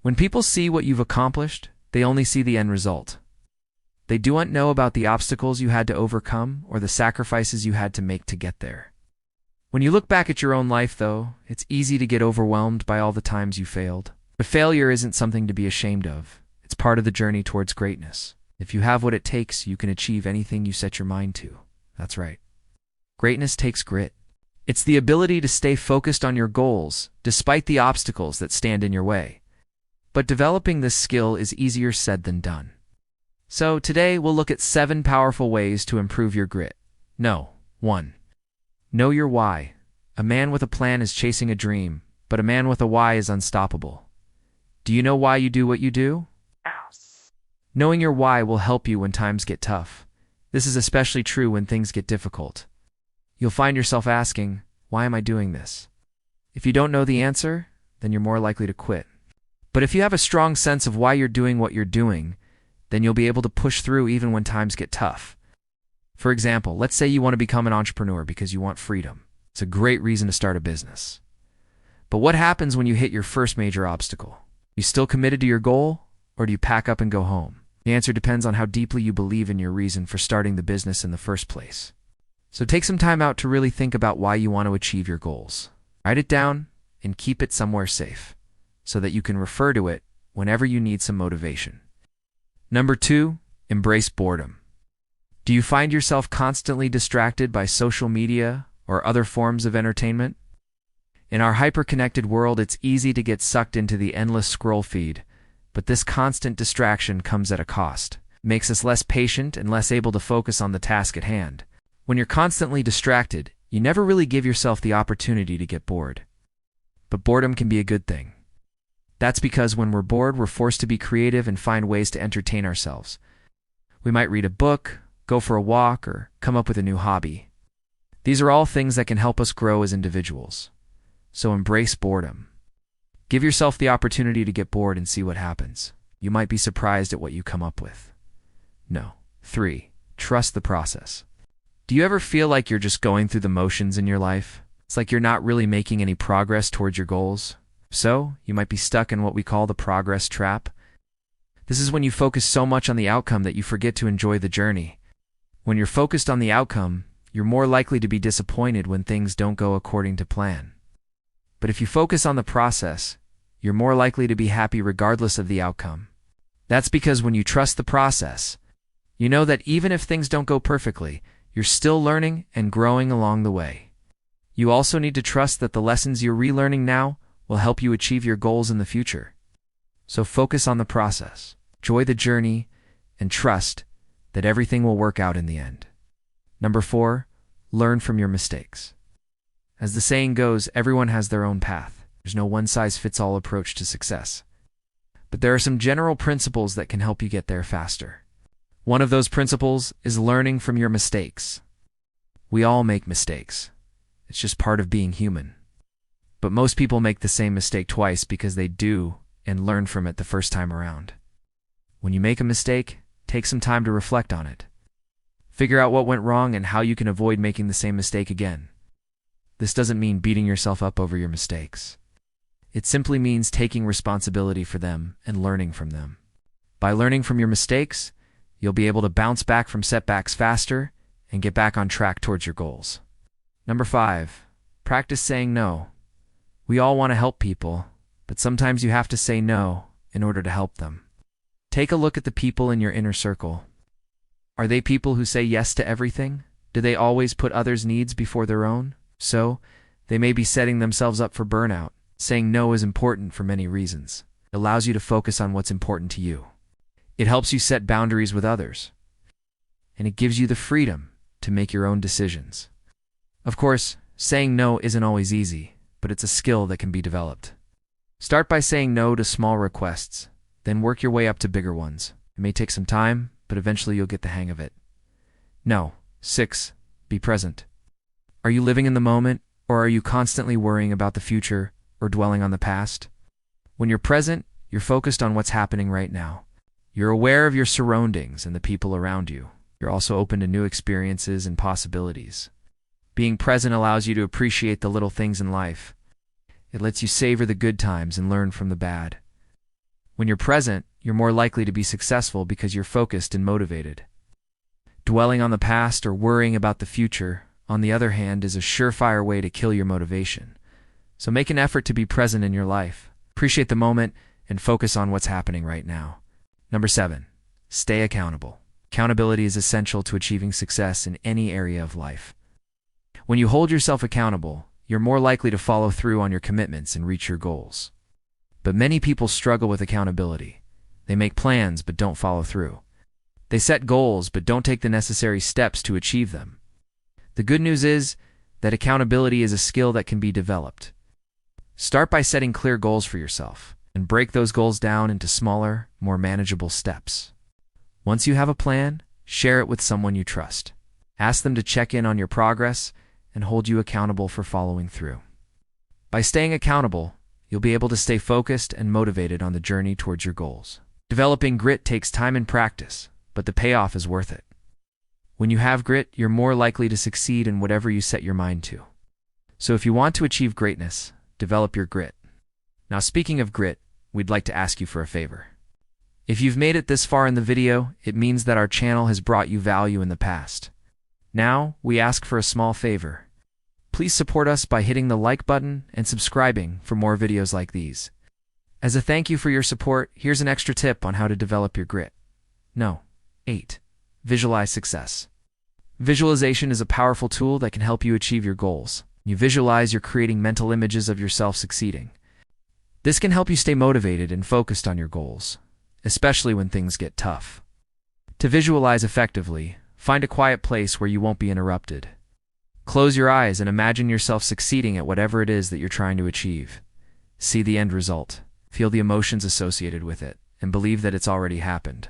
When people see what you've accomplished, they only see the end result. They don't know about the obstacles you had to overcome or the sacrifices you had to make to get there. When you look back at your own life, though, it's easy to get overwhelmed by all the times you failed. But failure isn't something to be ashamed of. It's part of the journey towards greatness. If you have what it takes, you can achieve anything you set your mind to. That's right. Greatness takes grit. It's the ability to stay focused on your goals, despite the obstacles that stand in your way. But developing this skill is easier said than done. So today we'll look at 7 powerful ways to improve your grit. 1. Know your why. A man with a plan is chasing a dream, but a man with a why is unstoppable. Do you know why you do what you do? Knowing your why will help you when times get tough. This is especially true when things get difficult. You'll find yourself asking, why am I doing this? If you don't know the answer, then you're more likely to quit. But if you have a strong sense of why you're doing what you're doing, then you'll be able to push through even when times get tough. For example, let's say you want to become an entrepreneur because you want freedom. It's a great reason to start a business. But what happens when you hit your first major obstacle? You still committed to your goal, or do you pack up and go home? The answer depends on how deeply you believe in your reason for starting the business in the first place. So take some time out to really think about why you want to achieve your goals. Write it down and keep it somewhere safe, so that you can refer to it whenever you need some motivation. 2. Embrace boredom. Do you find yourself constantly distracted by social media or other forms of entertainment? In our hyper-connected world, it's easy to get sucked into the endless scroll feed, but this constant distraction comes at a cost. It makes us less patient and less able to focus on the task at hand. When you're constantly distracted, you never really give yourself the opportunity to get bored. But boredom can be a good thing. That's because when we're bored, we're forced to be creative and find ways to entertain ourselves. We might read a book, go for a walk, or come up with a new hobby. These are all things that can help us grow as individuals. So embrace boredom. Give yourself the opportunity to get bored and see what happens. You might be surprised at what you come up with. 3. Trust the process. Do you ever feel like you're just going through the motions in your life? It's like you're not really making any progress towards your goals. So, you might be stuck in what we call the progress trap. This is when you focus so much on the outcome that you forget to enjoy the journey. When you're focused on the outcome, you're more likely to be disappointed when things don't go according to plan. But if you focus on the process, you're more likely to be happy regardless of the outcome. That's because when you trust the process, you know that even if things don't go perfectly, you're still learning and growing along the way. You also need to trust that the lessons you're relearning now will help you achieve your goals in the future. So focus on the process, enjoy the journey, and trust that everything will work out in the end. 4. Learn from your mistakes. As the saying goes, everyone has their own path. There's no one-size-fits-all approach to success. But there are some general principles that can help you get there faster. One of those principles is learning from your mistakes. We all make mistakes. It's just part of being human. But most people make the same mistake twice because they do and learn from it the first time around. When you make a mistake, take some time to reflect on it. Figure out what went wrong and how you can avoid making the same mistake again. This doesn't mean beating yourself up over your mistakes. It simply means taking responsibility for them and learning from them. By learning from your mistakes, you'll be able to bounce back from setbacks faster and get back on track towards your goals. 5. Practice saying no. We all want to help people, but sometimes you have to say no in order to help them. Take a look at the people in your inner circle. Are they people who say yes to everything? Do they always put others' needs before their own? So, they may be setting themselves up for burnout. Saying no is important for many reasons. It allows you to focus on what's important to you. It helps you set boundaries with others. And it gives you the freedom to make your own decisions. Of course, saying no isn't always easy, but it's a skill that can be developed. Start by saying no to small requests, then work your way up to bigger ones. It may take some time, but eventually you'll get the hang of it. 6. Be present. Are you living in the moment, or are you constantly worrying about the future or dwelling on the past? When you're present, you're focused on what's happening right now. You're aware of your surroundings and the people around you. You're also open to new experiences and possibilities. Being present allows you to appreciate the little things in life. It lets you savor the good times and learn from the bad. When you're present, you're more likely to be successful because you're focused and motivated. Dwelling on the past or worrying about the future, on the other hand, is a surefire way to kill your motivation. So make an effort to be present in your life. Appreciate the moment and focus on what's happening right now. Number 7, stay accountable. Accountability is essential to achieving success in any area of life. When you hold yourself accountable, you're more likely to follow through on your commitments and reach your goals. But many people struggle with accountability. They make plans but don't follow through. They set goals but don't take the necessary steps to achieve them. The good news is that accountability is a skill that can be developed. Start by setting clear goals for yourself and break those goals down into smaller, more manageable steps. Once you have a plan, share it with someone you trust. Ask them to check in on your progress and hold you accountable for following through. By staying accountable, you'll be able to stay focused and motivated on the journey towards your goals. Developing grit takes time and practice, but the payoff is worth it. When you have grit, you're more likely to succeed in whatever you set your mind to. So if you want to achieve greatness, develop your grit. Now, speaking of grit, we'd like to ask you for a favor. If you've made it this far in the video, it means that our channel has brought you value in the past. Now, we ask for a small favor. Please support us by hitting the like button and subscribing for more videos like these. As a thank you for your support, here's an extra tip on how to develop your grit. 8. Visualize success. Visualization is a powerful tool that can help you achieve your goals. You visualize, you're creating mental images of yourself succeeding. This can help you stay motivated and focused on your goals, especially when things get tough. To visualize effectively, find a quiet place where you won't be interrupted. Close your eyes and imagine yourself succeeding at whatever it is that you're trying to achieve. See the end result, feel the emotions associated with it, and believe that it's already happened.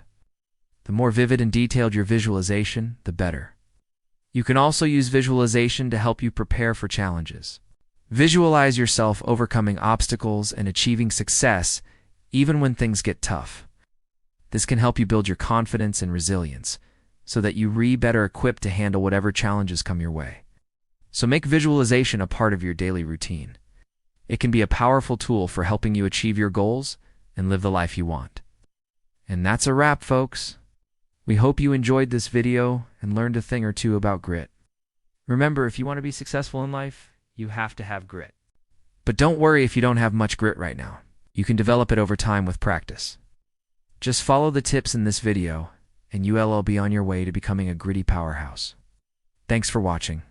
The more vivid and detailed your visualization, the better. You can also use visualization to help you prepare for challenges. Visualize yourself overcoming obstacles and achieving success even when things get tough. This can help you build your confidence and resilience so that you're better equipped to handle whatever challenges come your way. So make visualization a part of your daily routine. It can be a powerful tool for helping you achieve your goals and live the life you want. And that's a wrap, folks. We hope you enjoyed this video and learned a thing or two about grit. Remember, if you want to be successful in life, you have to have grit. But don't worry if you don't have much grit right now. You can develop it over time with practice. Just follow the tips in this video, and you'll be on your way to becoming a gritty powerhouse. Thanks for watching.